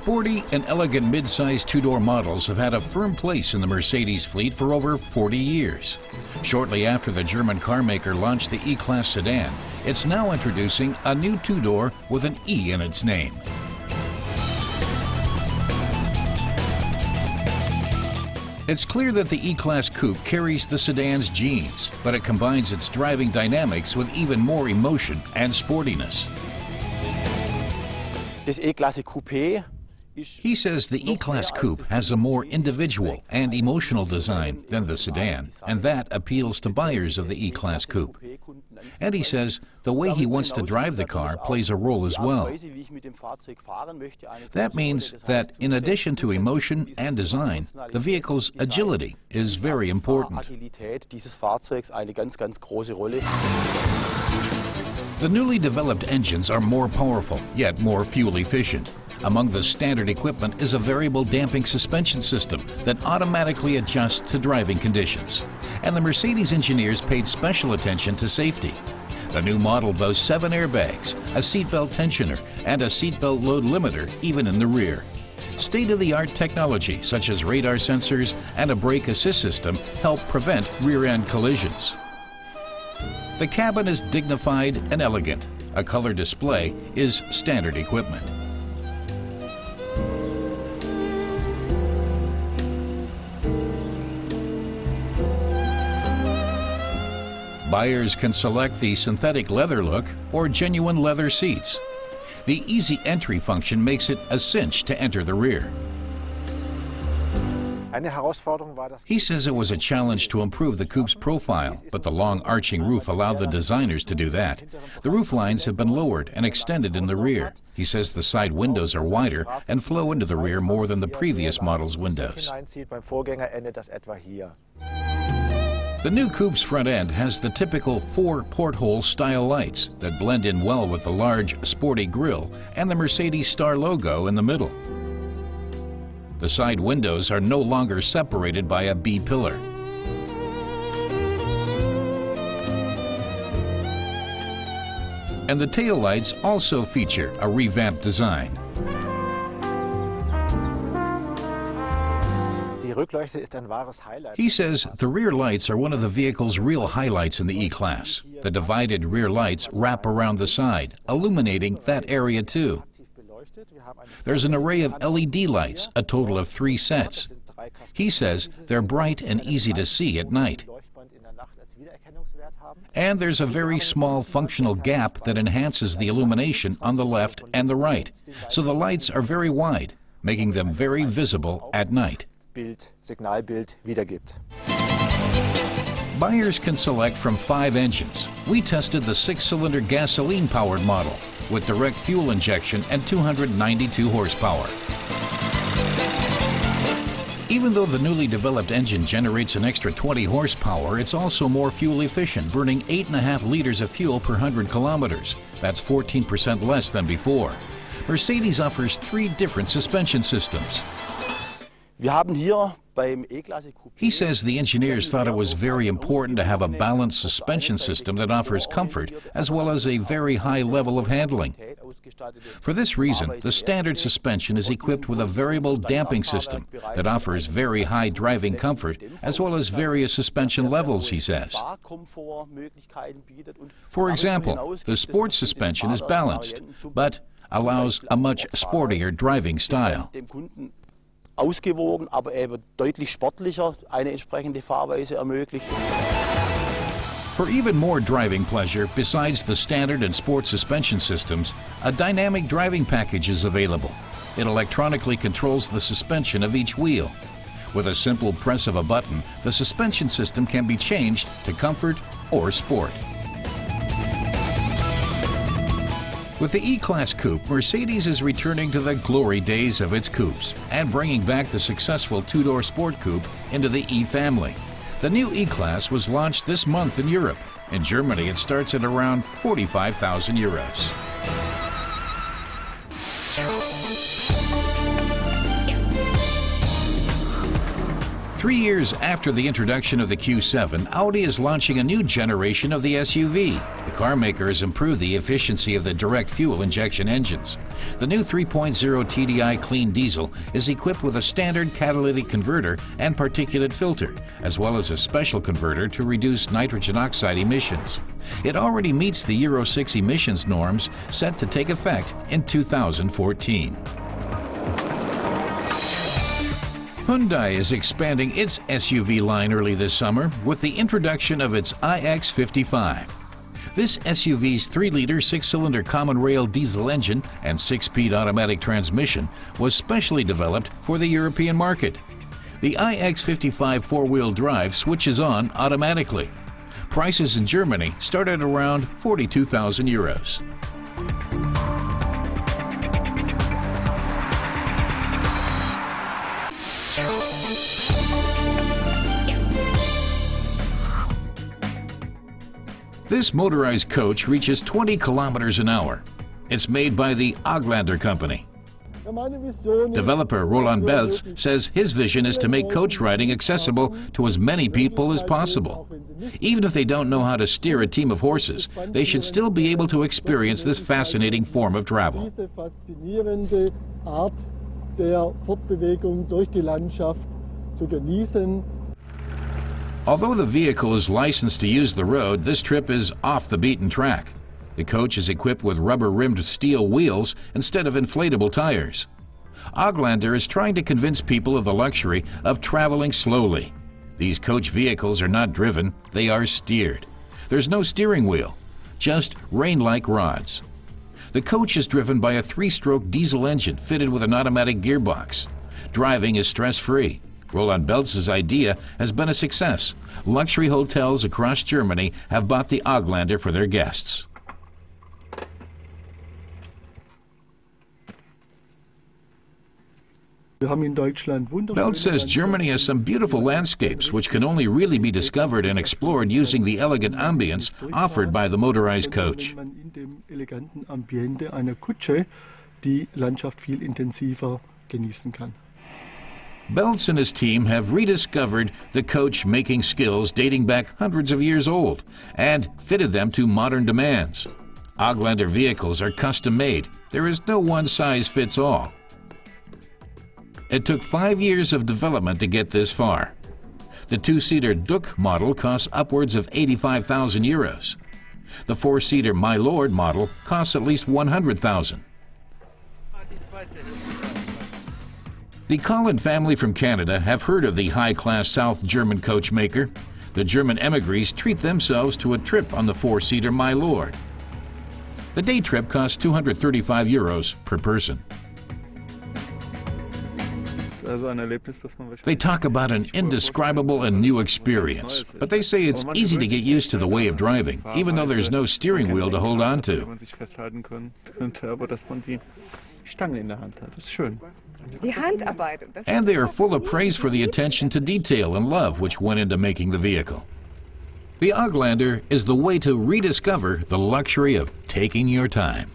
Sporty and elegant mid-size two-door models have had a firm place in the Mercedes fleet for over 40 years. Shortly after the German car maker launched the E-Class sedan, it's now introducing a new two-door with an E in its name. It's clear that the E-Class Coupe carries the sedan's genes, but it combines its driving dynamics with even more emotion and sportiness. This E-Class Coupe. He says the E-Class Coupe has a more individual and emotional design than the sedan, and that appeals to buyers of the E-Class Coupe. And he says the way he wants to drive the car plays a role as well. That means that in addition to emotion and design, the vehicle's agility is very important. The newly developed engines are more powerful, yet more fuel efficient. Among the standard equipment is a variable damping suspension system that automatically adjusts to driving conditions. And the Mercedes engineers paid special attention to safety. The new model boasts 7 airbags, a seatbelt tensioner, and a seatbelt load limiter even in the rear. State-of-the-art technology such as radar sensors and a brake assist system help prevent rear-end collisions. The cabin is dignified and elegant. A color display is standard equipment. Buyers can select the synthetic leather look or genuine leather seats. The easy entry function makes it a cinch to enter the rear. He says it was a challenge to improve the Coupe's profile, but the long arching roof allowed the designers to do that. The roof lines have been lowered and extended in the rear. He says the side windows are wider and flow into the rear more than the previous model's windows. The new Coupe's front end has the typical 4 porthole style lights that blend in well with the large, sporty grille and the Mercedes star logo in the middle. The side windows are no longer separated by a B-pillar. And the taillights also feature a revamped design. He says the rear lights are one of the vehicle's real highlights in the E-Class. The divided rear lights wrap around the side, illuminating that area too. There's an array of LED lights, a total of 3 sets. He says they're bright and easy to see at night. And there's a very small functional gap that enhances the illumination on the left and the right, so the lights are very wide, making them very visible at night. Buyers can select from 5 engines. We tested the 6-cylinder gasoline-powered model with direct fuel injection and 292 horsepower. Even though the newly developed engine generates an extra 20 horsepower, it's also more fuel efficient, burning 8.5 liters of fuel per 100 kilometers. That's 14% less than before. Mercedes offers 3 different suspension systems. He says the engineers thought it was very important to have a balanced suspension system that offers comfort as well as a very high level of handling. For this reason, the standard suspension is equipped with a variable damping system that offers very high driving comfort as well as various suspension levels, he says. For example, the sports suspension is balanced, but allows a much sportier driving style. Ausgewogen, aber eben deutlich sportlicher eine entsprechende Fahrweise ermöglicht. For even more driving pleasure, besides the standard and sport suspension systems, a dynamic driving package is available. It electronically controls the suspension of each wheel. With a simple press of a button, the suspension system can be changed to comfort or sport. With the E-Class Coupe, Mercedes is returning to the glory days of its coupes and bringing back the successful 2-door sport coupe into the E family. The new E-Class was launched this month in Europe. In Germany, it starts at around 45,000 euros. 3 years after the introduction of the Q7, Audi is launching a new generation of the SUV. The car maker has improved the efficiency of the direct fuel injection engines. The new 3.0 TDI clean diesel is equipped with a standard catalytic converter and particulate filter, as well as a special converter to reduce nitrogen oxide emissions. It already meets the Euro 6 emissions norms set to take effect in 2014. Hyundai is expanding its SUV line early this summer with the introduction of its iX55. This SUV's 3-liter 6-cylinder common rail diesel engine and 6-speed automatic transmission was specially developed for the European market. The iX55 4-wheel drive switches on automatically. Prices in Germany start at around 42,000 euros. This motorized coach reaches 20 kilometers an hour. It's made by the Aglander company. Developer Roland Belz says his vision is to make coach riding accessible to as many people as possible. Even if they don't know how to steer a team of horses, they should still be able to experience this fascinating form of travel. Although the vehicle is licensed to use the road, this trip is off the beaten track. The coach is equipped with rubber-rimmed steel wheels instead of inflatable tires. Aglander is trying to convince people of the luxury of traveling slowly. These coach vehicles are not driven, they are steered. There's no steering wheel, just rein-like rods. The coach is driven by a 3-stroke diesel engine fitted with an automatic gearbox. Driving is stress-free. Roland Belz's idea has been a success. Luxury hotels across Germany have bought the Aglander for their guests. Belz says Germany has some beautiful landscapes which can only really be discovered and explored using the elegant ambience offered by the motorized coach. Belz and his team have rediscovered the coach-making skills dating back hundreds of years old and fitted them to modern demands. Aglander vehicles are custom-made. There is no one-size-fits-all. It took 5 years of development to get this far. The 2-seater Duc model costs upwards of 85,000 euros. The 4-seater My Lord model costs at least 100,000. The Collin family from Canada have heard of the high-class South German coach maker. The German emigres treat themselves to a trip on the 4-seater My Lord. The day trip costs 235 euros per person. They talk about an indescribable and new experience, but they say it's easy to get used to the way of driving, even though there's no steering wheel to hold on to. And they are full of praise for the attention to detail and love which went into making the vehicle. The Aglander is the way to rediscover the luxury of taking your time.